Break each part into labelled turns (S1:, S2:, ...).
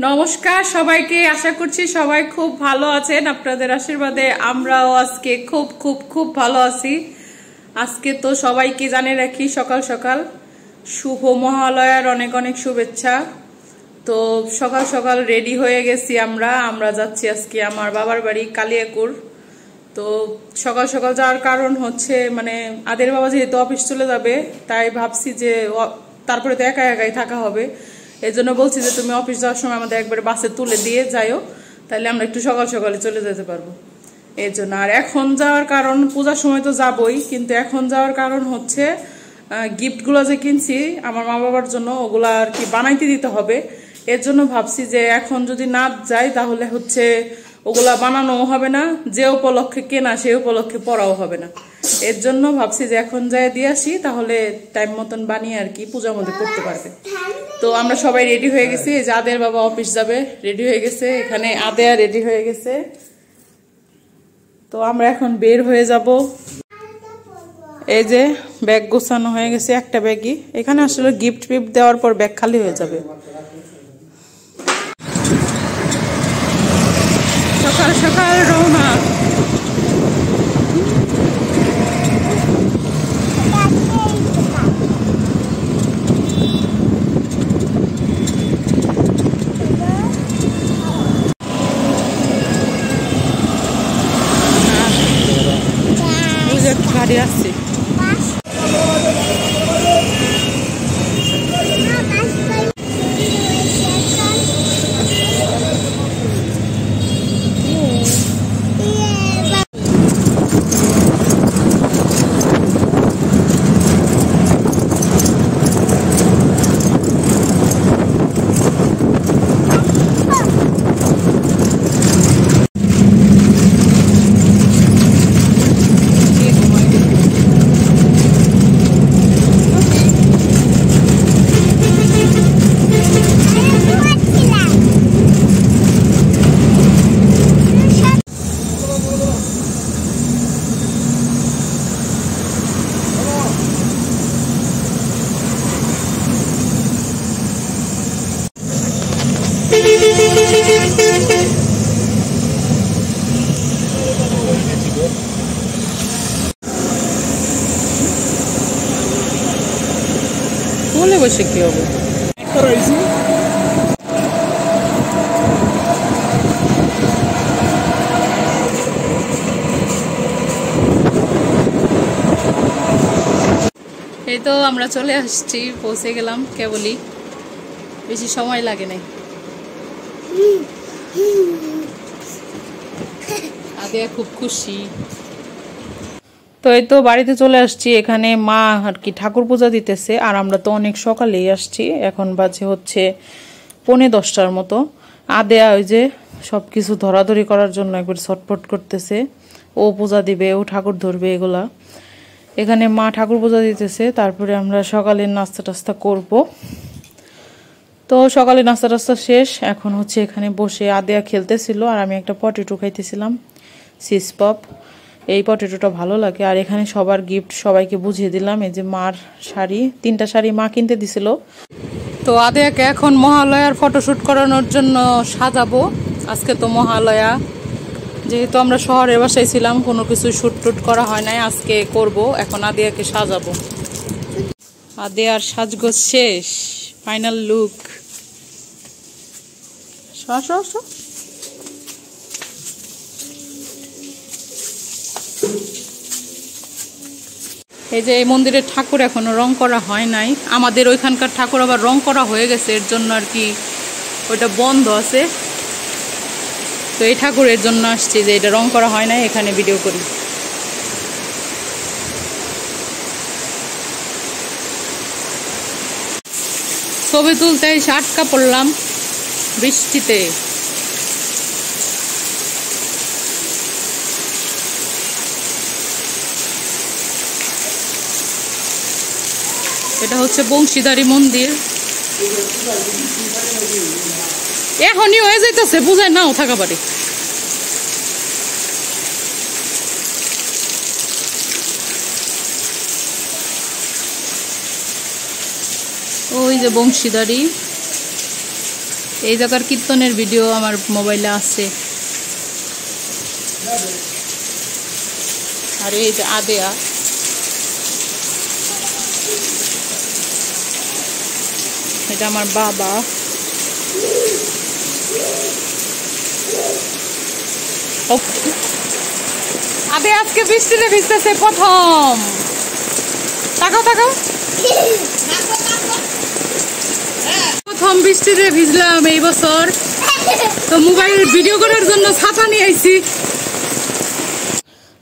S1: নমস্কার সবাইকে, আশা করছি সবাই খুব ভালো আছেন। আপনাদের আশীর্বাদে আমরাও আজকে খুব খুব খুব ভালো আছি। আজকে তো সবাইকে জানিয়ে রাখি, সকাল সকাল শুভ মহালয়ার অনেক অনেক শুভেচ্ছা। তো সকাল সকাল রেডি হয়ে গেছি আমরা যাচ্ছি আজকে আমার বাবার বাড়ি কালিয়াকুর। তো সকাল সকাল যাওয়ার কারণ হচ্ছে আদের বাবা যেহেতু অফিস চলে যাবে, তাই ভাবছি যে তারপরে তো একা একাই থাকা হবে। এই জন্য বলছি যে তুমি অফিস যাওয়ার সময় আমাদের একবারে বাসে তুলে দিয়ে যাইও, তাহলে আমরা একটু সকাল সকালে চলে যেতে পারবো। এই জন্য আর এখন যাওয়ার কারণ, পূজার সময় তো যাবই, কিন্তু এখন যাওয়ার কারণ হচ্ছে গিফটগুলো যে কিনছি আমার মা বাবার জন্য, ওগুলা আর কি বানাইতে দিতে হবে। এর জন্য ভাবছি যে এখন যদি না যাই তাহলে হচ্ছে ওগুলা বানানো হবে না, যে উপলক্ষে কেনা সেই উপলক্ষে পড়াও হবে না। এর জন্য ভাবছি যে এখন যাই দিয়ে আসি, তাহলে টাইম মতন বানিয়ে আর কি পূজার মধ্যে করতে পারবে। তো আমরা সবাই রেডি হয়ে গেছি। এই যে আদের বাবা অফিস যাবে, রেডি হয়ে গেছে। এখানে আদেয়া রেডি হয়ে গেছে। তো আমরা এখন বের হয়ে যাব। এই যে ব্যাগ গোছানো হয়ে গেছে, একটা ব্যাগই। এখানে আসলে গিফট ফিফট দেওয়ার পর ব্যাগ খালি হয়ে যাবে। সকাল সকাল রওনা। গাড়ি আসছে। বলে বসে কি হবে? এই তো আমরা চলে আসছি, পৌঁছে গেলাম কেবলই, বেশি সময় লাগে নাই। আদিয়া খুব খুশি। তো এই তো বাড়িতে চলে আসছি। এখানে মা আর কি ঠাকুর পূজা দিতেছে, আর আমরা তো অনেক সকালেই আসছি। এখন বাজে হচ্ছে 10:45 মতো। আদেয়া ওই যে সবকিছু ধরাধরি করার জন্য একবার ছটফট করতেছে। ও পূজা দিবে, ও ঠাকুর ধরবে, এগুলা। এখানে মা ঠাকুর পূজা দিতেছে, তারপরে আমরা সকালের নাস্তা টাস্তা করব। তো সকালে নাস্তা টাস্তা শেষ, এখন হচ্ছে এখানে বসে আদেয়া খেলতেছিল আর আমি একটা পটেটো খাইতেছিলাম, চিজ পপ। এই পটেটোটা ভালো লাগে। আর এখানে সবার গিফট সবাইকে বুঝিয়ে দিলাম। এই যে মার শাড়ি, 3টা শাড়ি মা কিনতে দিছিল। তো আদেয়াকে এখন মহালয়ার ফটোশুট করানোর জন্য সাজাবো। আজকে তো মহালয়া, যেহেতু আমরা শহরের বাসায় ছিলাম, কোনো কিছু শুট টুট করা হয় নাই, আজকে করব। এখন আদেয়াকে সাজাবো। আদেয়ার সাজগোজ শেষ, ফাইনাল লুক। এই যে এই মন্দিরের ঠাকুর এখনো রং করা হয় নাই। আমাদের ওইখানকার ঠাকুর আবার রং করা হয়ে গেছে, এর জন্য আর কি ওইটা বন্ধ আছে। তো এই ঠাকুরের জন্য আসছি, যে এটা রং করা হয় নাই, এখানে ভিডিও করি। ছবি তুলতে এসে আটকা পড়লাম বৃষ্টিতে। এটা হচ্ছে বংশীধারী মন্দির। এখনই হয়ে যাইতেছে, বুঝায় নাও থাকা পারে। ওই যে বংশীধারী। এই জায়গার কীর্তনের ভিডিও আমার মোবাইলে আছে। আর এই যে আদেয়া, এটা আমার বাবা। আদে আজকে বৃষ্টিতে ভিজতেছে প্রথম। তাকাও তাকাও, প্রথম বৃষ্টিতে ভিজলাম এই বছর। তো মোবাইল ভিডিও করার জন্য ছাতা নিয়ে আইছি।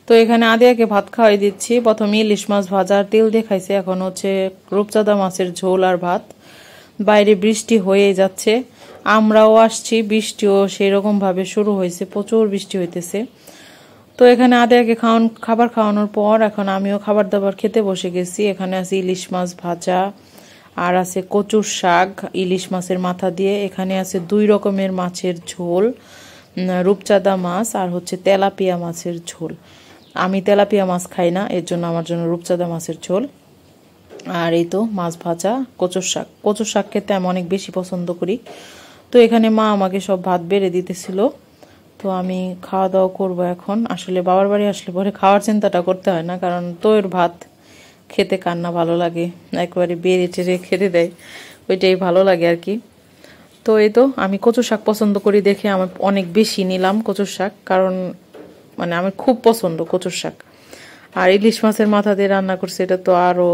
S1: তো এখানে আদিয়াকে ভাত খাওয়াই দিচ্ছি। প্রথমে ইলিশ মাছ ভাজা তেল দিয়ে খাইছে, এখন হচ্ছে রূপচাঁদা মাছের ঝোল আর ভাত। বাইরে বৃষ্টি হয়ে যাচ্ছে, আমরাও আসছি, বৃষ্টিও সেই রকম ভাবে শুরু হয়েছে, প্রচুর বৃষ্টি হইতেছে। তো এখানে আদিয়াকে খাবার খাওয়ানোর পর এখন আমিও খাবার দাবার খেতে বসে গেছি। এখানে আছে ইলিশ মাছ ভাজা, আর আছে কচুর শাক ইলিশ মাছের মাথা দিয়ে। এখানে আছে 2 রকমের মাছের ঝোল, রূপচাঁদা মাছ আর হচ্ছে তেলাপিয়া মাছের ঝোল। আমি তেলাপিয়া মাছ খাই না, এর জন্য আমার জন্য রূপচাঁদা মাছের ঝোল। আর এই তো মাছ ভাজা, কচুর শাক। কচুর শাক খেতে আমি অনেক বেশি পছন্দ করি। তো এখানে মা আমাকে সব ভাত বেড়ে দিতেছিল। তো আমি খাওয়া দাওয়া করবো এখন। আসলে বাবার বাড়ি আসলে পরে খাওয়ার চিন্তাটা করতে হয় না, কারণ তোর ভাত খেতে কান্না ভালো লাগে, একবারে বেড়ে টেড়ে খেতে দেয়, ওইটাই ভালো লাগে আর কি। তো এই তো আমি কচুর শাক পছন্দ করি দেখে আমি অনেক বেশি নিলাম কচুর শাক, কারণ মানে আমার খুব পছন্দ কচুর শাক। আর ইলিশ মাছের মাথা দিয়ে রান্না করছে, এটা তো আরও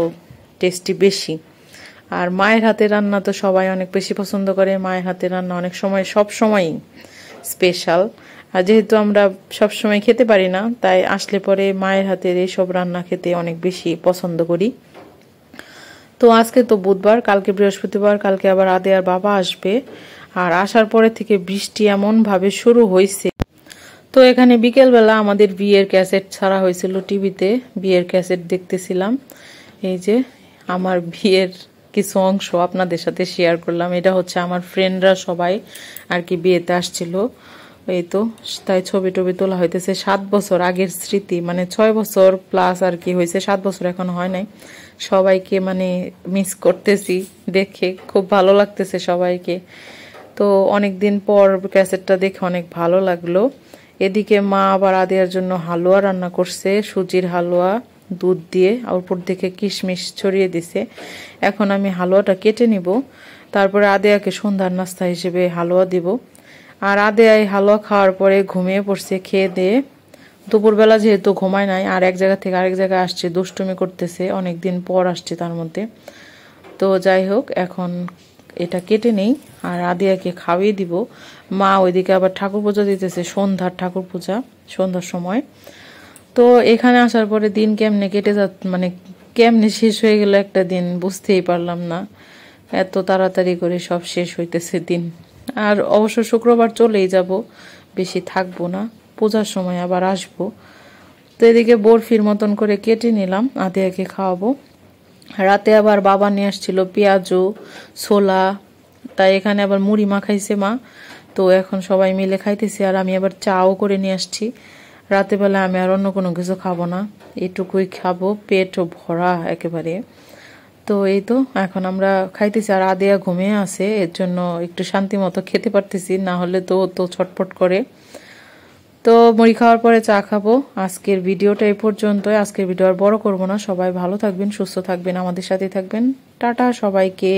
S1: টেস্টি বেশি। আর মায়ের হাতে রান্না তো সবাই অনেক বেশি পছন্দ করে। মায়ের হাতে রান্না অনেক সময়, সব সময়ই স্পেশাল। আর যেহেতু আমরা সব সময় খেতে পারি না, তাই আসলে পরে মায়ের হাতের এইসব রান্না খেতে অনেক বেশি পছন্দ করি। তো আজকে তো বুধবার, কালকে বৃহস্পতিবার, কালকে আবার আদিয়ার বাবা আসবে। আর আসার পরে থেকে বৃষ্টি এমন ভাবে শুরু হয়েছে। তো এখানে বিকেলবেলা আমাদের বিয়ের ক্যাসেট ছাড়া হয়েছিল টিভিতে, বিয়ের ক্যাসেট দেখতেছিলাম। এই যে আমার বিয়ের কিছু অংশ আপনাদের সাথে শেয়ার করলাম। এটা হচ্ছে আমার ফ্রেন্ডরা সবাই আর কি বিয়েতে আসছিল। এই তো তাই ছবি টবি তোলা হইতেছে। 7 বছর আগের স্মৃতি, মানে 6 বছর প্লাস আর কি হয়েছে, 7 বছর এখন হয় নাই। সবাইকে মানে মিস করতেছি, দেখে খুব ভালো লাগতেছে সবাইকে। তো অনেকদিন পর ক্যাসেটটা দেখে অনেক ভালো লাগলো। এদিকে মা আবার আদিয়ার জন্য হালুয়া রান্না করছে, সুজির হালুয়া দুধ দিয়ে, আর উপর থেকে কিশমিশ ছড়িয়ে দিছে। এখন আমি হালুয়াটা কেটে নিব, তারপরে আদিয়াকে সন্ধ্যার নাস্তা হিসেবে হালুয়া দিব। আর আদিয়া এই হালুয়া খাওয়ার পরে ঘুমিয়ে পড়ছে খেয়ে দিয়ে। দুপুরবেলা যেহেতু ঘুমায় নাই, আর এক জায়গা থেকে আরেক জায়গায় আসছে, দুষ্টুমি করতেছে, অনেকদিন পর আসছে তার মধ্যে। তো যাই হোক, এখন এটা কেটে নেই আর আদিয়াকে খাওয়িয়ে দিব। মা ওইদিকে আবার ঠাকুর পূজা দিতেছে, সন্ধ্যার ঠাকুর পূজা, সন্ধ্যার সময়। তো এখানে আসার পরে দিন কেমনে কেটে মানে কেমনে শেষ হয়ে গেল একটা দিন বুঝতেই পারলাম না, এত তাড়াতাড়ি করে সব শেষ হইতেছে দিন। আর অবশ্য শুক্রবার চলেই যাব, বেশি থাকবো না, পূজার সময় আবার আসবো। তো এদিকে বরফির মতন করে কেটে নিলাম, আদিয়াকে খাওয়াবো। রাতে আবার বাবা নিয়ে আসছিল পেঁয়াজু, ছোলা, তাই এখানে আবার মুড়ি মাখাইছে মা। তো এখন সবাই মিলে খাইতেছি, আর আমি আবার চাও করে নিয়ে আসছি। রাতে বেলা আমি আর অন্য কোনো কিছু খাবো না, এটুকুই খাবো, পেটও ভরা একেবারে। তো এই তো এখন আমরা খাইতেছি, আর আদিয়া ঘুমিয়ে আছে, এর জন্য একটু শান্তি মতো খেতে পারতেছি, না হলে তো তো ছটফট করে। তো মুড়ি খাওয়ার পরে চা খাবো। আজকের ভিডিওটা এই পর্যন্তই। আজকের ভিডিও আর বড় করবো না। সবাই ভালো থাকবেন, সুস্থ থাকবেন, আমাদের সাথে থাকবেন। টাটা সবাইকে।